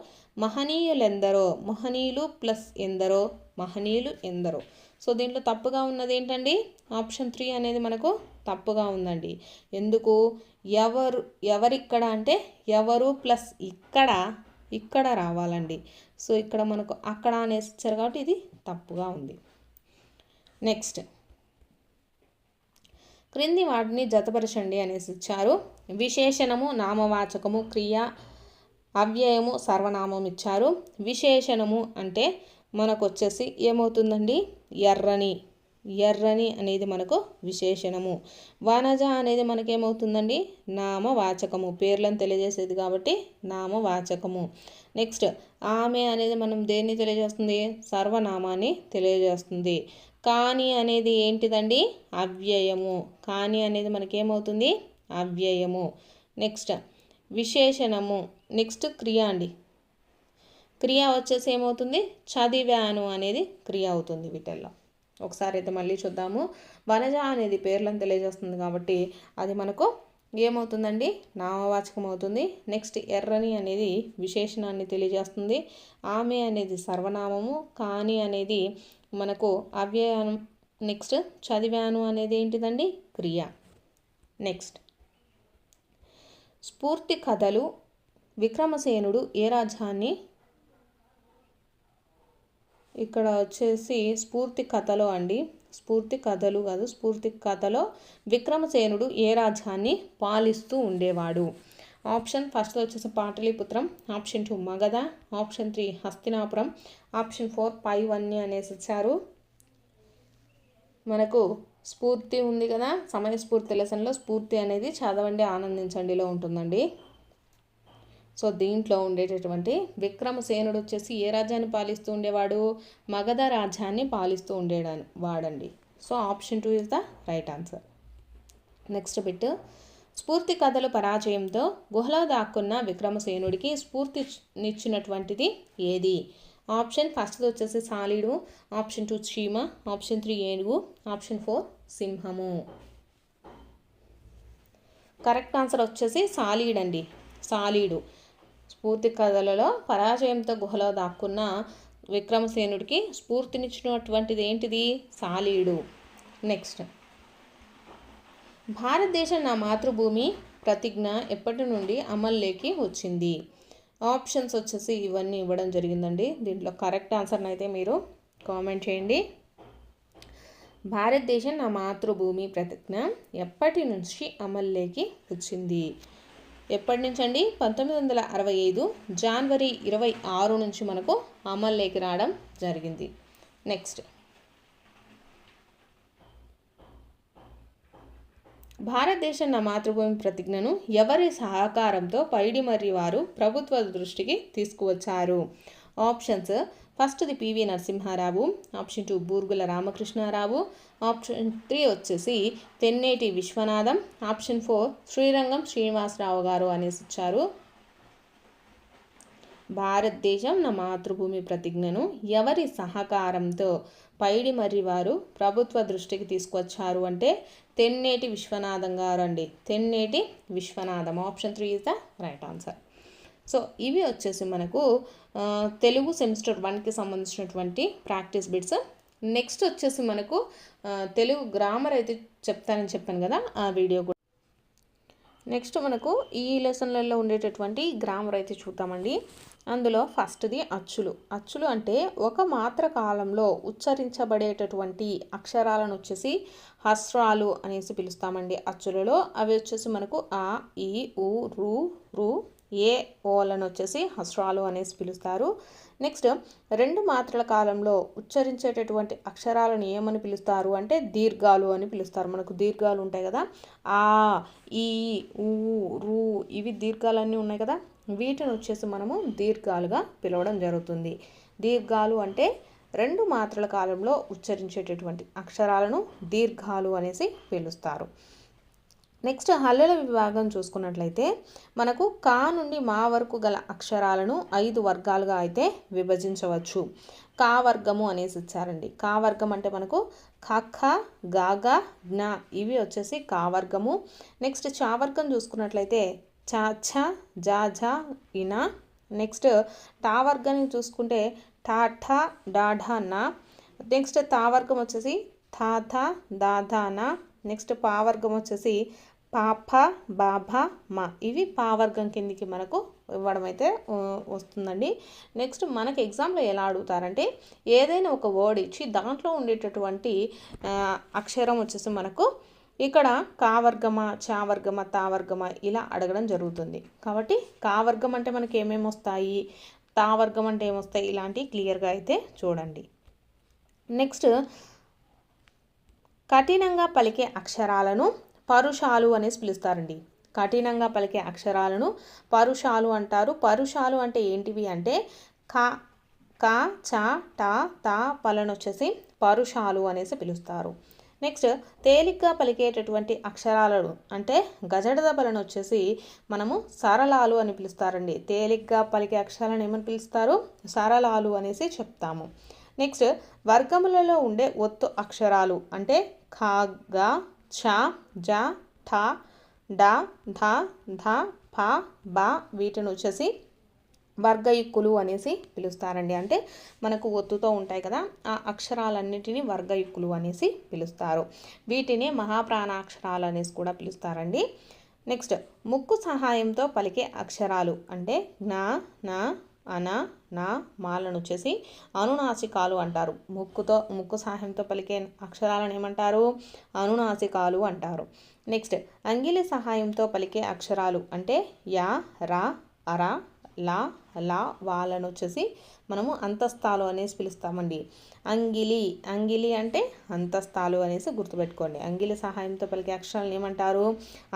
మహనీయులెందరో, మహనీయులు ప్లస్ ఎందరో, మహనీయులు ఎందరో. సో దీంట్లో తప్పుగా ఉన్నది ఏంటండి? ఆప్షన్ 3 అనేది మనకు తప్పుగా ఉందండి. ఎందుకు? ఎవరిక్కడ అంటే ఎవరు ప్లస్ ఇక్కడ రావాలండి. సో ఇక్కడ మనకు అక్కడ అనేసి ఇచ్చారు కాబట్టి ఇది తప్పుగా ఉంది. నెక్స్ట్ క్రింది వాటిని జతపరచండి అనేసి ఇచ్చారు. విశేషణము, నామవాచకము, క్రియ, అవ్యయము, సర్వనామం ఇచ్చారు. విశేషణము అంటే మనకు వచ్చేసి ఏమవుతుందండి, ఎర్రని, ఎర్రని అనేది మనకు విశేషణము. వనజ అనేది మనకేమవుతుందండి, నామవాచకము, పేర్లను తెలియజేసేది కాబట్టి నామవాచకము. నెక్స్ట్ ఆమె అనేది మనం దేన్ని తెలియజేస్తుంది, సర్వనామాన్ని తెలియజేస్తుంది. కాని అనేది ఏంటిదండి, అవ్యయము. కాని అనేది మనకేమవుతుంది, అవ్యయము. నెక్స్ట్ విశేషణము. నెక్స్ట్ క్రియ అండి. క్రియ వచ్చేసి ఏమవుతుంది, చదివాను అనేది క్రియ అవుతుంది వీటిల్లో. ఒకసారి అయితే మళ్ళీ చూద్దాము. వనజ అనేది పేర్లను తెలియజేస్తుంది కాబట్టి అది మనకు ఏమవుతుందండి, నామవాచకం అవుతుంది. నెక్స్ట్ ఎర్రని అనేది విశేషణాన్ని తెలియజేస్తుంది. ఆమె అనేది సర్వనామము. కాని అనేది మనకు అవ్యయం. నెక్స్ట్ చదివాను అనేది ఏంటిదండి, క్రియ. నెక్స్ట్ స్ఫూర్తి కథలు. విక్రమసేనుడు ఏ రాజ్యాన్ని, ఇక్కడ వచ్చేసి స్ఫూర్తి కథలో అండి, స్ఫూర్తి కథలు కాదు, స్ఫూర్తి కథలో విక్రమసేనుడు ఏ రాజ్యాన్ని పాలిస్తూ ఉండేవాడు. ఆప్షన్ ఫస్ట్ వచ్చేసి Pataliputram, option 2 Magadha, option 3 Hastinapuram, option 4 పైవన్నీ అనేసి ఇచ్చారు. మనకు స్ఫూర్తి ఉంది కదా, సమయస్ఫూర్తి లెసన్లో స్ఫూర్తి అనేది చదవండి ఆనందించండిలో ఉంటుందండి. సో దీంట్లో ఉండేటటువంటి విక్రమసేనుడు వచ్చేసి ఏ రాజ్యాన్ని పాలిస్తూ ఉండేవాడు, మగధ రాజ్యాన్ని పాలిస్తూ వాడండి. So option 2 is the right answer. Next bit, స్ఫూర్తి కథల పరాజయంతో గుహలో దాక్కున్న విక్రమసేనుడికి స్ఫూర్తినిచ్చినటువంటిది ఏది. ఆప్షన్ ఫస్ట్ వచ్చేసి సాలీడు, ఆప్షన్ 2 చీమ, ఆప్షన్ 3 ఏనుగు, ఆప్షన్ 4 సింహము. కరెక్ట్ ఆన్సర్ వచ్చేసి సాలీడ్ అండి, సాలీడు. స్ఫూర్తి కథలలో పరాజయంతో గుహలో దాక్కున్న విక్రమసేనుడికి స్ఫూర్తినిచ్చినటువంటిది ఏంటిది, సాలీడు. నెక్స్ట్ భారతదేశం నా మాతృభూమి ప్రతిజ్ఞ ఎప్పటి నుండి అమల్లోకి వచ్చింది. ఆప్షన్స్ వచ్చేసి ఇవన్నీ ఇవ్వడం జరిగిందండి. దీంట్లో కరెక్ట్ ఆన్సర్ని అయితే మీరు కామెంట్ చేయండి. భారతదేశం నా మాతృభూమి ప్రతిజ్ఞ ఎప్పటి నుంచి అమల్లోకి వచ్చింది. ఎప్పటి నుంచి అండి, 1965 జనవరి 26 నుంచి మనకు అమల్లోకి రావడం జరిగింది. నెక్స్ట్ భారతదేశం నా మాతృభూమి ప్రతిజ్ఞను ఎవరి సహకారంతో పైడిమర్రి వారు ప్రభుత్వ దృష్టికి తీసుకువచ్చారు. ఆప్షన్స్ ఫస్ట్ది పివి నరసింహారావు, ఆప్షన్ 2 బూర్గుల రామకృష్ణారావు, ఆప్షన్ 3 వచ్చేసి తెన్నేటి విశ్వనాథం, ఆప్షన్ 4 శ్రీరంగం శ్రీనివాసరావు గారు అనేసి ఇచ్చారు. భారతదేశం నా మాతృభూమి ప్రతిజ్ఞను ఎవరి సహకారంతో పైడిమర్రి వారు ప్రభుత్వ దృష్టికి తీసుకొచ్చారు అంటే తెన్నేటి విశ్వనాథం గారు అండి, Tenneti Viswanatham. Option 3 is the right answer. So ఇవి వచ్చేసి మనకు తెలుగు సెమిస్టర్ 1కి సంబంధించినటువంటి ప్రాక్టీస్ బిట్స్. నెక్స్ట్ వచ్చేసి మనకు తెలుగు గ్రామర్ అయితే చెప్తానని చెప్పాను కదా, ఆ వీడియో కూడా. నెక్స్ట్ మనకు ఈ లెసన్లలో ఉండేటటువంటి గ్రామర్ అయితే చూద్దామండి. అందులో ఫస్ట్ది అచ్చులు. అచ్చులు అంటే ఒక మాత్ర కాలంలో ఉచ్చరించబడేటటువంటి అక్షరాలను వచ్చేసి హస్రాలు అనేసి పిలుస్తామండి అచ్చులలో. అవి వచ్చేసి మనకు ఆ, ఈ, ఉ, రు, రు, ఏ, ఓలను వచ్చేసి హస్రాలు అనేసి పిలుస్తారు. నెక్స్ట్ 2 మాత్రల కాలంలో ఉచ్చరించేటటువంటి అక్షరాలను ఏమని పిలుస్తారు అంటే దీర్ఘాలు అని పిలుస్తారు. మనకు దీర్ఘాలు ఉంటాయి కదా, ఆ, ఈ, ఊ, రు, ఇవి దీర్ఘాలన్నీ ఉన్నాయి కదా, వీటిని వచ్చేసి మనము దీర్ఘాలుగా పిలవడం జరుగుతుంది. దీర్ఘాలు అంటే 2 మాత్రల కాలంలో ఉచ్చరించేటటువంటి అక్షరాలను దీర్ఘాలు అనేసి పిలుస్తారు. నెక్స్ట్ హల్లుల విభాగం చూసుకున్నట్లయితే మనకు కా నుండి మా వరకు గల అక్షరాలను 5 వర్గాలుగా అయితే విభజించవచ్చు. కా వర్గము అనేసి ఇచ్చారండి. కా వర్గం అంటే మనకు ఖ, ఖ, గా, గా, జ్ఞ, ఇవి వచ్చేసి కా వర్గము. నెక్స్ట్ చా వర్గం చూసుకున్నట్లయితే చ, ఛ, జా, ఝ, ఇన. నెక్స్ట్ టా వర్గాన్ని చూసుకుంటే ఠా, ఠ, డా, ఢ, నా. నెక్స్ట్ తా వర్గం వచ్చేసి థా, థ, దా, ధా, నా. నెక్స్ట్ పా వర్గం వచ్చేసి పాప, బాభ, మా. ఇవి పా వర్గం కిందికి మనకు ఇవ్వడం అయితే వస్తుందండి. నెక్స్ట్ మనకి ఎగ్జామ్లో ఎలా అడుగుతారంటే ఏదైనా ఒక వర్డ్ ఇచ్చి దాంట్లో ఉండేటటువంటి అక్షరం వచ్చేసి మనకు ఇక్కడ కా వర్గమా, చా వర్గమా, తా వర్గమా ఇలా అడగడం జరుగుతుంది. కాబట్టి కా వర్గం అంటే మనకి ఏమేమి వస్తాయి, తా వర్గం అంటే ఏమొస్తాయి, ఇలాంటివి క్లియర్గా అయితే చూడండి. నెక్స్ట్ కఠినంగా పలికే అక్షరాలను పరుషాలు అనేసి పిలుస్తారండి. కఠినంగా పలికే అక్షరాలను పరుషాలు అంటారు. పరుషాలు అంటే ఏంటివి అంటే కా, కా, చా, టా, తా, పలను వచ్చేసి పరుషాలు అనేసి పిలుస్తారు. నెక్స్ట్ తేలిగ్గా పలికేటటువంటి అక్షరాలను అంటే గజడదబలను వచ్చేసి మనము సరళాలు అని పిలుస్తారండి. తేలిగ్గా పలికే అక్షరాలను ఏమని పిలుస్తారు, సరళాలు అనేసి చెప్తాము. నెక్స్ట్ వర్గములలో ఉండే ఒత్తు అక్షరాలు అంటే ఖ, గ, ఛ, జ, ఠ, డ, ధ, ధ, ఫ, బ వీటిని వచ్చేసి వర్గయుక్కులు అనేసి పిలుస్తారండి. అంటే మనకు ఒత్తుతో ఉంటాయి కదా, ఆ అక్షరాలన్నిటినీ వర్గయుక్కులు అనేసి పిలుస్తారు. వీటిని మహాప్రాణాక్షరాలు అనేసి కూడా పిలుస్తారండి. నెక్స్ట్ ముక్కు సహాయంతో పలికే అక్షరాలు అంటే జ్ఞ, న, అన, నా, మాలను వచ్చేసి అనునాసికాలు అంటారు. ముక్కు సహాయంతో పలికే అక్షరాలను ఏమంటారు, అనునాసికాలు అంటారు. నెక్స్ట్ అంగిలి సహాయంతో పలికే అక్షరాలు అంటే యా, రా, అర, లా, లా, వాళ్ళను వచ్చేసి మనము అంతస్తాలు అనేసి పిలుస్తామండి. అంగిలి అంటే అంతస్తాలు అనేసి గుర్తుపెట్టుకోండి. అంగిలి సహాయంతో పలికే అక్షరాలను ఏమంటారు,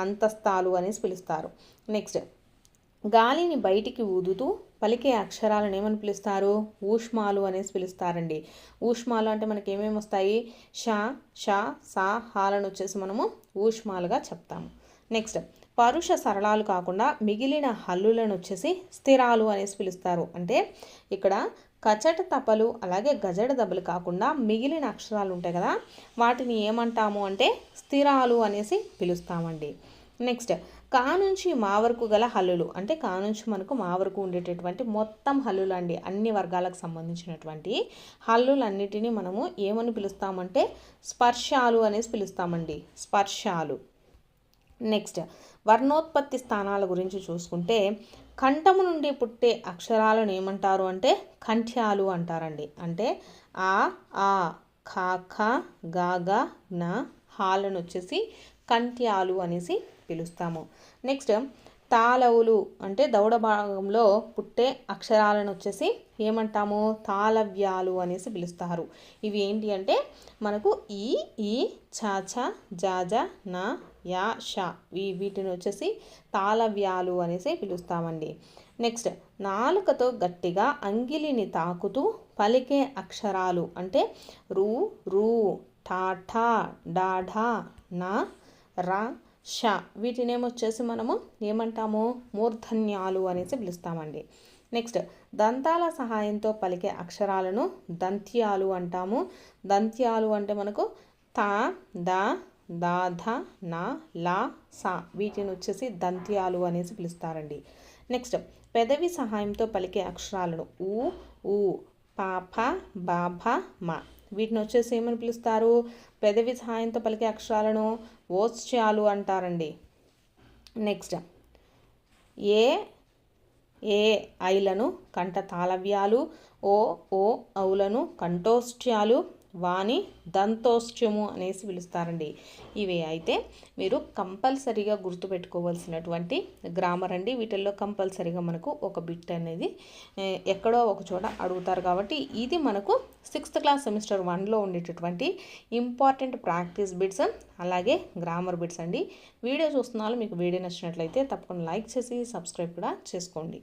అంతస్తాలు అనేసి పిలుస్తారు. నెక్స్ట్ గాలిని బయటికి ఊదుతూ పలికే అక్షరాలను ఏమని పిలుస్తారు, ఊష్మాలు అనేసి పిలుస్తారండి. ఊష్మాలు అంటే మనకి ఏమేమి వస్తాయి, ష, ష, సా, హాలను వచ్చేసి మనము ఊష్మాలుగా చెప్తాము. నెక్స్ట్ పరుష సరళాలు కాకుండా మిగిలిన హల్లులను వచ్చేసి స్థిరాలు అనేసి పిలుస్తారు. అంటే ఇక్కడ కచట తపలు అలాగే గజడ దెబ్బలు కాకుండా మిగిలిన అక్షరాలు ఉంటాయి కదా, వాటిని ఏమంటాము అంటే స్థిరాలు అనేసి పిలుస్తామండి. నెక్స్ట్ కా నుంచి మా వరకు గల హల్లులు అంటే కా నుంచి మనకు మా వరకు ఉండేటటువంటి మొత్తం హల్లులు అండి. అన్ని వర్గాలకు సంబంధించినటువంటి హల్లులన్నిటినీ మనము ఏమని పిలుస్తామంటే స్పర్శాలు అనేసి పిలుస్తామండి, స్పర్శాలు. నెక్స్ట్ వర్ణోత్పత్తి స్థానాల గురించి చూసుకుంటే కంఠము నుండి పుట్టే అక్షరాలను ఏమంటారు అంటే కంఠ్యాలు అంటారండి. అంటే ఆ, ఆ, ఖ, ఖ, గ, గ, జ్ఞ, హాలను వచ్చేసి కంఠ్యాలు అనేసి పిలుస్తాము. నెక్స్ట్ తాళవులు అంటే దౌడ భాగంలో పుట్టే అక్షరాలను వచ్చేసి ఏమంటాము, తాళవ్యాలు అనేసి పిలుస్తారు. ఇవి ఏంటి అంటే మనకు ఈ, ఛ, ఛ, జ, జ, న, యా, ష వీటిని వచ్చేసి తాళవ్యాలు అనేసి పిలుస్తామండి. నెక్స్ట్ నాలుకతో గట్టిగా అంగిలిని తాకుతూ పలికే అక్షరాలు అంటే రు, రు, ఠా, ఠా, డా, ఢా, నా, రా, ష వీటిని ఏమొచ్చేసి మనము ఏమంటాము, మూర్ధన్యాలు అనేసి పిలుస్తామండి. నెక్స్ట్ దంతాల సహాయంతో పలికే అక్షరాలను దంత్యాలు అంటాము. దంత్యాలు అంటే మనకు తా, దా, దా, ధ, నా, లా, సా వీటిని వచ్చేసి దంత్యాలు అనేసి పిలుస్తారండి. నెక్స్ట్ పెదవి సహాయంతో పలికే అక్షరాలను ఊ, ఊ, పాప, బాభ, మా వీటిని వచ్చేసి ఏమని పిలుస్తారు, పెదవి సహాయంతో పలికే అక్షరాలను ఓత్స్యాలు అంటారండి. నెక్స్ట్ ఏ, ఏ, ఐలను కంఠ తాళవ్యాలు, ఓ, ఓ, ఔలను కంఠోష్ట్యాలు, వాని దంతోష్ట్యము అనేసి పిలుస్తారండి. ఇవి అయితే మీరు కంపల్సరీగా గుర్తుపెట్టుకోవాల్సినటువంటి గ్రామర్ అండి. వీటిల్లో కంపల్సరీగా మనకు ఒక బిట్ అనేది ఎక్కడో ఒక చోట అడుగుతారు. కాబట్టి ఇది మనకు 6th క్లాస్ సెమిస్టర్ 1లో ఉండేటటువంటి ఇంపార్టెంట్ ప్రాక్టీస్ బిట్స్ అలాగే గ్రామర్ బిట్స్ అండి. వీడియో చూస్తున్న వాళ్ళు మీకు వీడియో నచ్చినట్లయితే తప్పకుండా లైక్ చేసి సబ్స్క్రైబ్ కూడా చేసుకోండి.